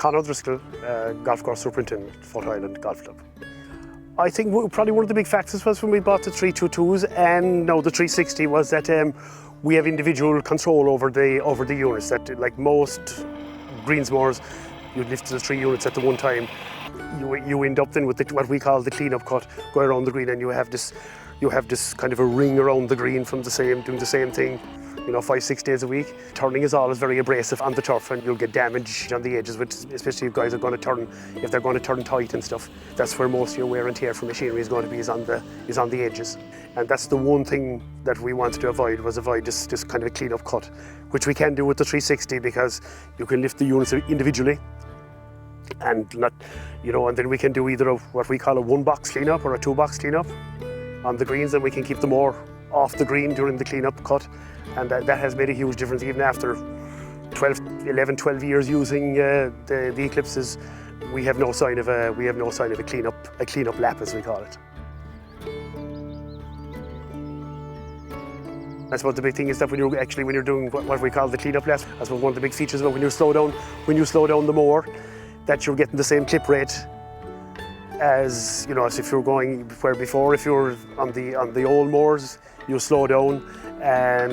Conor Driscoll, golf course superintendent, Fota Island Golf Club. I think probably one of the big factors was when we bought the 322s and now the 360 was that we have individual control over the units. That, like most greens mowers, you lift the 3 units at the one time. You end up then with what we call the clean-up cut, go around the green, and you have this kind of a ring around the green from doing the same thing, 5-6 days a week. Turning is always very abrasive on the turf, and you'll get damage on the edges, especially if guys are going to turn, if they're going to turn tight and stuff. That's where most of your wear and tear for machinery is going to be, is on the edges. And that's the one thing that we wanted to avoid this kind of a clean-up cut, which we can do with the 360 because you can lift the units individually. And and then we can do either what we call a 1-box cleanup or a 2-box cleanup on the greens, and we can keep them more off the green during the cleanup cut, and that has made a huge difference even after 12 years using the Eclipses. We have no sign of a cleanup lap, as we call it. I suppose the big thing is that when you're doing what we call the cleanup lap, I suppose one of the big features about when you slow down the mower, that you're getting the same clip rate as as if you're going where before. If you're on the old mowers, you slow down,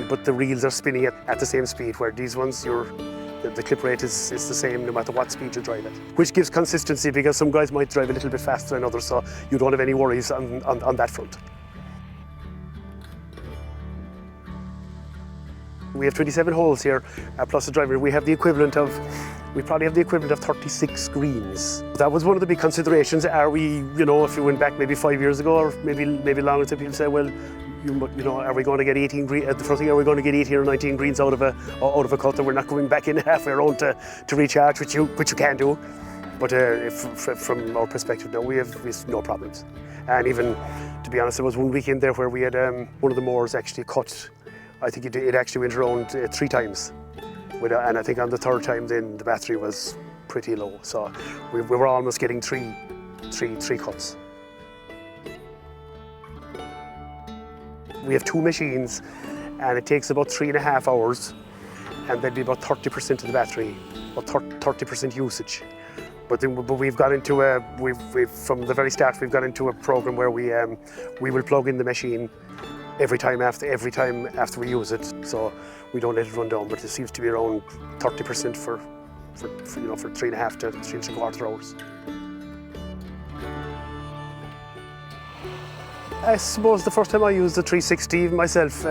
but the reels are spinning at the same speed. Where these ones, the clip rate is the same no matter what speed you drive at, which gives consistency because some guys might drive a little bit faster than others, so you don't have any worries on that front. We have 27 holes here, plus a driver. We probably have the equivalent of 36 greens. That was one of the big considerations. Are we, if you went back maybe 5 years ago, or maybe longer, to people say, well, are we going to get 18 greens? The first thing, are we going to get 18 or 19 greens out of a cut that we're not going back in halfway around to recharge, which you can do. But from our perspective, no, we have no problems. And even, to be honest, there was one weekend there where we had one of the mowers actually cut. I think it actually went around 3 times. And I think on the 3rd time then the battery was pretty low. So we were almost getting three cuts. We have 2 machines and it takes about 3.5 hours, and there'd be about 30% of the battery, about 30% usage. But we've got into from the very start, we've got into a program where we will plug in the machine every time after we use it, so we don't let it run down. But it seems to be around 30% for 3.5 to 3.75 hours. I suppose the first time I used the 360 myself,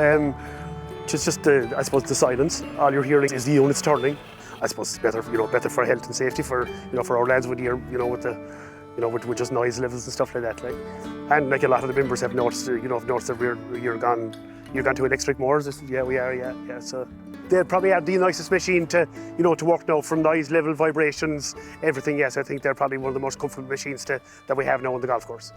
just I suppose the silence. All you're hearing is the units turning. I suppose it's better for health and safety for our lads with with just noise levels and stuff like that. And a lot of the members have noticed, that you're gone to electric mowers. Yeah, we are. Yeah. So they probably are the nicest machine to work now, from noise level, vibrations, everything. Yes, I think they're probably one of the most comfortable machines that we have now on the golf course.